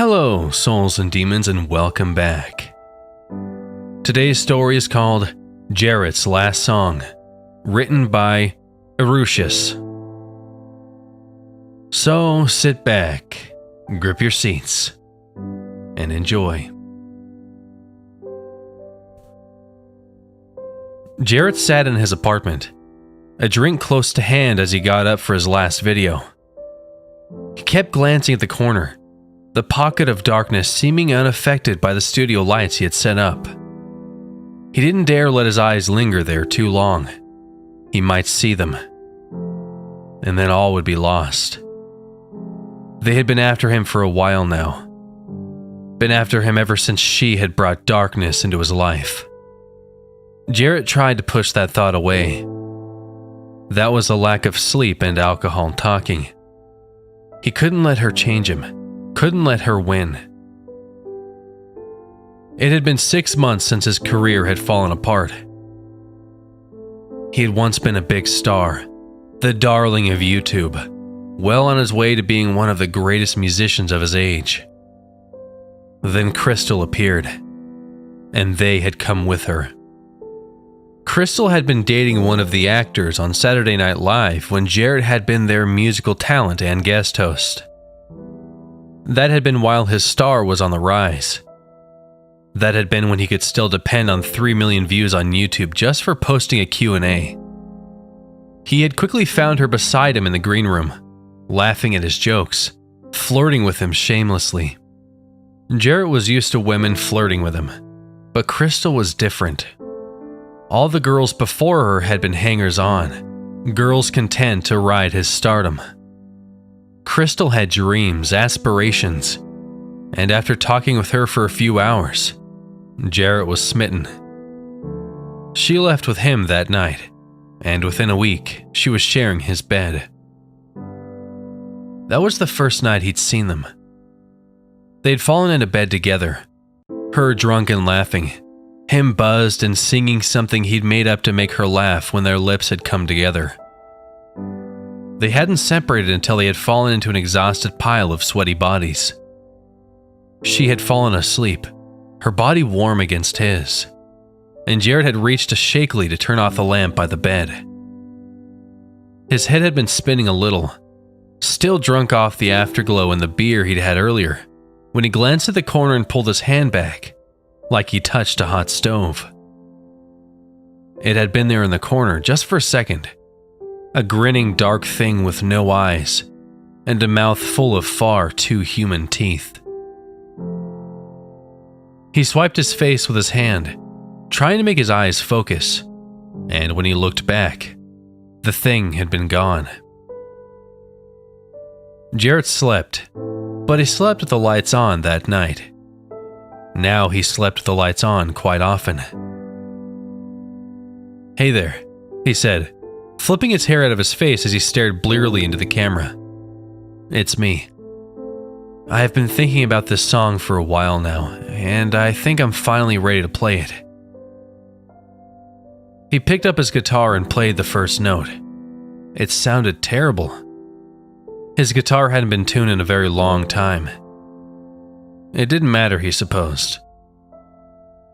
Hello, souls and demons, and welcome back. Today's story is called Jarret's Last Song, written by Erucius. So sit back, grip your seats, and enjoy. Jarret sat in his apartment, a drink close to hand as he got up for his last video. He kept glancing at the corner, the pocket of darkness seeming unaffected by the studio lights he had set up. He didn't dare let his eyes linger there too long. He might see them, and then all would be lost. They had been after him for a while now. Been after him ever since she had brought darkness into his life. Jarret tried to push that thought away. That was a lack of sleep and alcohol talking. He couldn't let her change him. Couldn't let her win. It had been 6 months since his career had fallen apart. He had once been a big star, the darling of YouTube, well on his way to being one of the greatest musicians of his age. Then Crystal appeared, and they had come with her. Crystal had been dating one of the actors on Saturday Night Live when Jarret had been their musical talent and guest host. That had been while his star was on the rise. That had been when he could still depend on 3 million views on YouTube just for posting a Q&A. He had quickly found her beside him in the green room, laughing at his jokes, flirting with him shamelessly. Jarret was used to women flirting with him, but Crystal was different. All the girls before her had been hangers-on, girls content to ride his stardom. Crystal had dreams, aspirations, and after talking with her for a few hours, Jarret was smitten. She left with him that night, and within a week, she was sharing his bed. That was the first night he'd seen them. They'd fallen into bed together, her drunk and laughing, him buzzed and singing something he'd made up to make her laugh when their lips had come together. They hadn't separated until they had fallen into an exhausted pile of sweaty bodies. She had fallen asleep, her body warm against his, and Jarret had reached shakily to turn off the lamp by the bed. His head had been spinning a little, still drunk off the afterglow and the beer he'd had earlier, when he glanced at the corner and pulled his hand back, like he touched a hot stove. It had been there in the corner just for a second, a grinning dark thing with no eyes, and a mouth full of far too human teeth. He swiped his face with his hand, trying to make his eyes focus, and when he looked back, the thing had been gone. Jarret slept, but he slept with the lights on that night. Now he slept with the lights on quite often. "Hey there," he said, flipping his hair out of his face as he stared blearily into the camera. "It's me. I have been thinking about this song for a while now, and I think I'm finally ready to play it." He picked up his guitar and played the first note. It sounded terrible. His guitar hadn't been tuned in a very long time. It didn't matter, he supposed.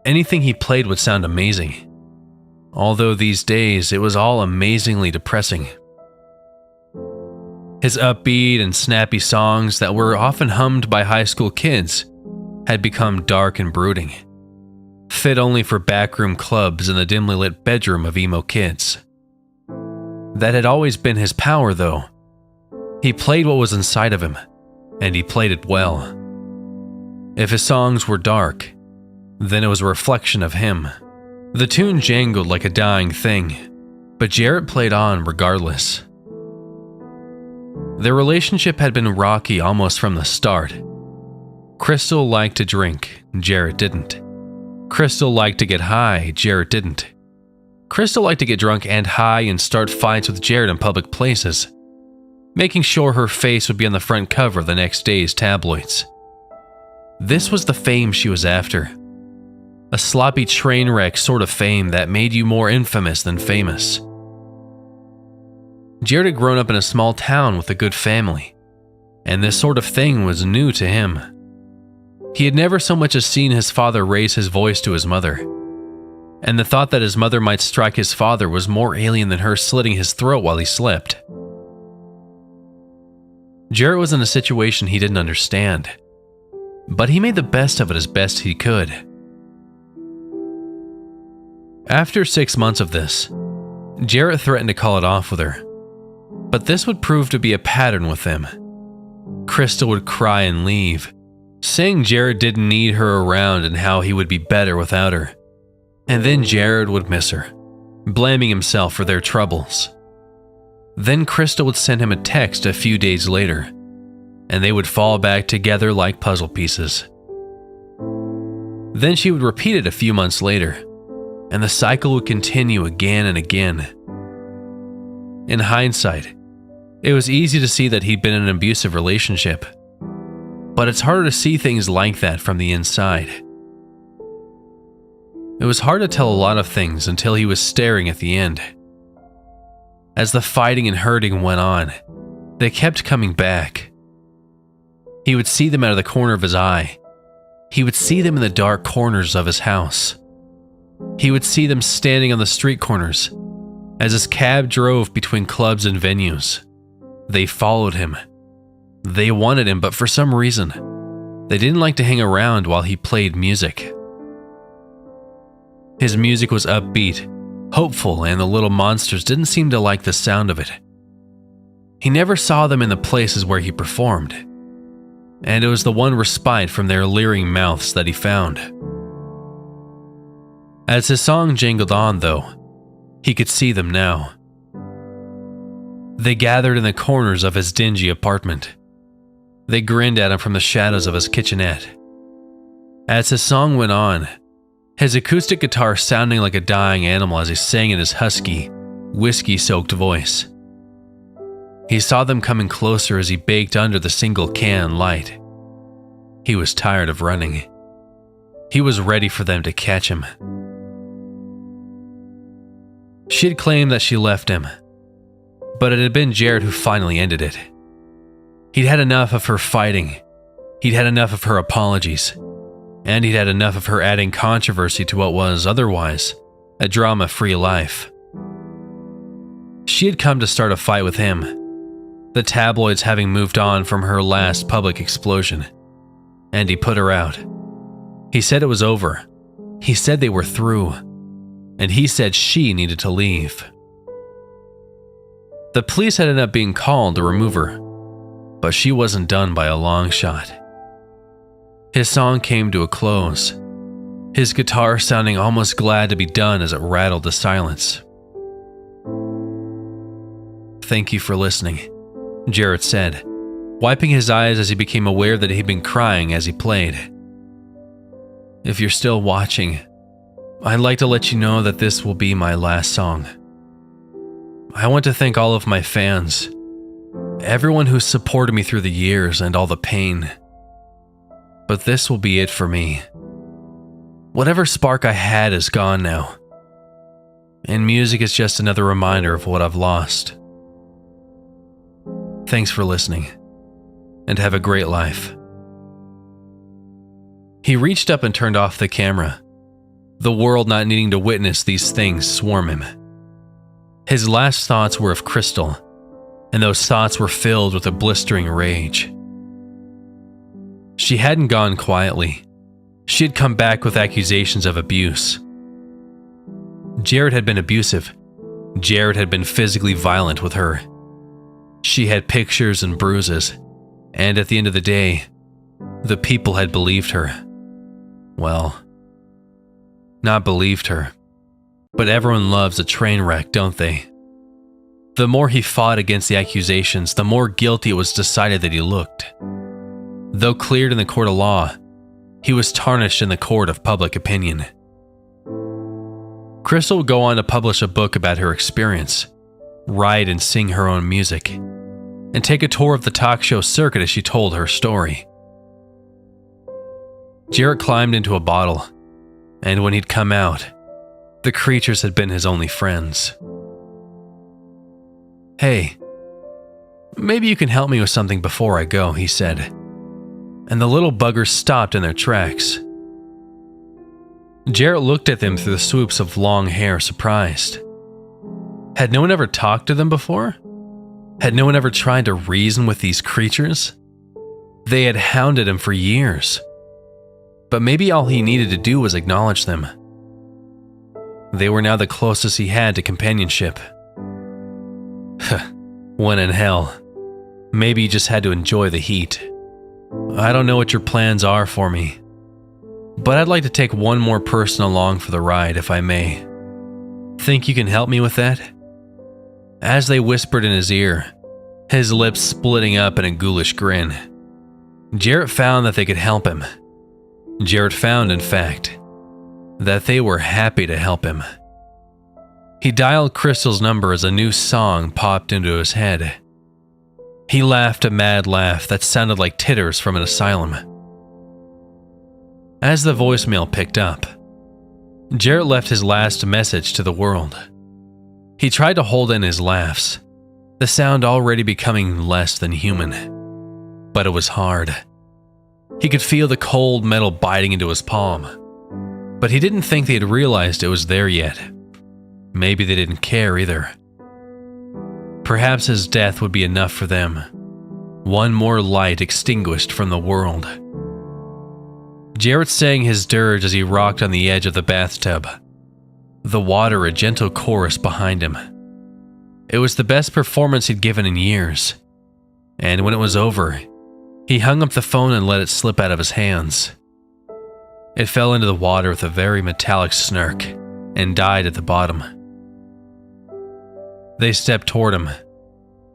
Anything he played would sound amazing. Although these days it was all amazingly depressing. His upbeat and snappy songs that were often hummed by high school kids had become dark and brooding, fit only for backroom clubs in the dimly lit bedroom of emo kids. That had always been his power, though. He played what was inside of him, and he played it well. If his songs were dark, then it was a reflection of him. The tune jangled like a dying thing, but Jarret played on regardless. Their relationship had been rocky almost from the start. Crystal liked to drink, Jarret didn't. Crystal liked to get high, Jarret didn't. Crystal liked to get drunk and high and start fights with Jarret in public places, making sure her face would be on the front cover of the next day's tabloids. This was the fame she was after. A sloppy train wreck sort of fame that made you more infamous than famous. Jarret had grown up in a small town with a good family, and this sort of thing was new to him. He had never so much as seen his father raise his voice to his mother, and the thought that his mother might strike his father was more alien than her slitting his throat while he slept. Jarret was in a situation he didn't understand, but he made the best of it as best he could. After 6 months of this, Jarret threatened to call it off with her, but this would prove to be a pattern with them. Crystal would cry and leave, saying Jarret didn't need her around and how he would be better without her. And then Jarret would miss her, blaming himself for their troubles. Then Crystal would send him a text a few days later, and they would fall back together like puzzle pieces. Then she would repeat it a few months later, and the cycle would continue again and again. In hindsight, it was easy to see that he'd been in an abusive relationship, but it's harder to see things like that from the inside. It was hard to tell a lot of things until he was staring at the end. As the fighting and hurting went on, they kept coming back. He would see them out of the corner of his eye. He would see them in the dark corners of his house. He would see them standing on the street corners as his cab drove between clubs and venues. They followed him. They wanted him, but for some reason, they didn't like to hang around while he played music. His music was upbeat, hopeful, and the little monsters didn't seem to like the sound of it. He never saw them in the places where he performed, and it was the one respite from their leering mouths that he found. As his song jingled on, though, he could see them now. They gathered in the corners of his dingy apartment. They grinned at him from the shadows of his kitchenette. As his song went on, his acoustic guitar sounding like a dying animal as he sang in his husky, whiskey-soaked voice. He saw them coming closer as he baked under the single-can light. He was tired of running. He was ready for them to catch him. She had claimed that she left him, but it had been Jarret who finally ended it. He'd had enough of her fighting. He'd had enough of her apologies. And he'd had enough of her adding controversy to what was, otherwise, a drama-free life. She had come to start a fight with him, the tabloids having moved on from her last public explosion, and he put her out. He said it was over. He said they were through, and he said she needed to leave. The police had ended up being called to remove her, but she wasn't done by a long shot. His song came to a close, his guitar sounding almost glad to be done as it rattled the silence. "Thank you for listening," Jarret said, wiping his eyes as he became aware that he'd been crying as he played. "If you're still watching, I'd like to let you know that this will be my last song. I want to thank all of my fans, everyone who's supported me through the years and all the pain. But this will be it for me. Whatever spark I had is gone now, and music is just another reminder of what I've lost. Thanks for listening, and have a great life." He reached up and turned off the camera, the world not needing to witness these things swarm him. His last thoughts were of Crystal, and those thoughts were filled with a blistering rage. She hadn't gone quietly. She had come back with accusations of abuse. Jarret had been abusive. Jarret had been physically violent with her. She had pictures and bruises, and at the end of the day, the people had believed her. Well, not believed her, but everyone loves a train wreck, don't they? The more he fought against the accusations, the more guilty it was decided that he looked. Though cleared in the court of law, he was tarnished in the court of public opinion. Crystal would go on to publish a book about her experience, write and sing her own music, and take a tour of the talk show circuit as she told her story. Jarret climbed into a bottle, and when he'd come out, the creatures had been his only friends. "Hey, maybe you can help me with something before I go," he said. and the little buggers stopped in their tracks. Jarret looked at them through the swoops of long hair, surprised. Had no one ever talked to them before? Had no one ever tried to reason with these creatures? They had hounded him for years. But maybe all he needed to do was acknowledge them. They were now the closest he had to companionship. When in hell, maybe he just had to enjoy the heat. I don't know what your plans are for me, but I'd like to take one more person along for the ride, if I may. Think you can help me with that? As they whispered in his ear, his lips splitting up in a ghoulish grin, Jarret found that they could help him. Jarret found, in fact, that they were happy to help him. He dialed Crystal's number as a new song popped into his head. He laughed a mad laugh that sounded like titters from an asylum. As the voicemail picked up, Jarret left his last message to the world. He tried to hold in his laughs, the sound already becoming less than human. But it was hard. He could feel the cold metal biting into his palm, but he didn't think they had realized it was there yet. Maybe they didn't care either. Perhaps his death would be enough for them. One more light extinguished from the world. Jarret sang his dirge as he rocked on the edge of the bathtub, the water a gentle chorus behind him. It was the best performance he'd given in years, and when it was over, he hung up the phone and let it slip out of his hands. It fell into the water with a very metallic snark and died at the bottom. They stepped toward him,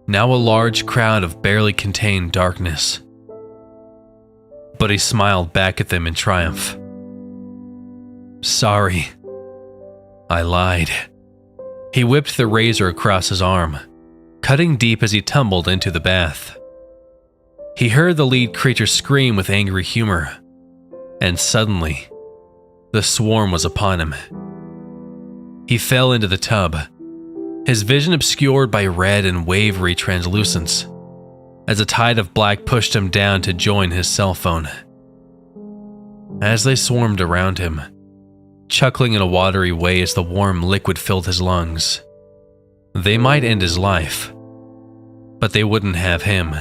now a large crowd of barely contained darkness. But he smiled back at them in triumph. Sorry, I lied. He whipped the razor across his arm, cutting deep as he tumbled into the bath. He heard the lead creature scream with angry humor, and suddenly, the swarm was upon him. He fell into the tub, his vision obscured by red and wavery translucence, as a tide of black pushed him down to join his cell phone. As they swarmed around him, chuckling in a watery way as the warm liquid filled his lungs, they might end his life, but they wouldn't have him.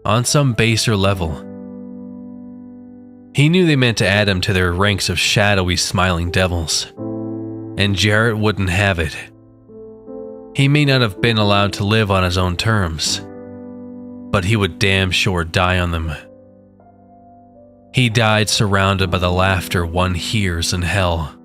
On some baser level, he knew they meant to add him to their ranks of shadowy, smiling devils, and Jarret wouldn't have it. He may not have been allowed to live on his own terms, but he would damn sure die on them. He died surrounded by the laughter one hears in hell.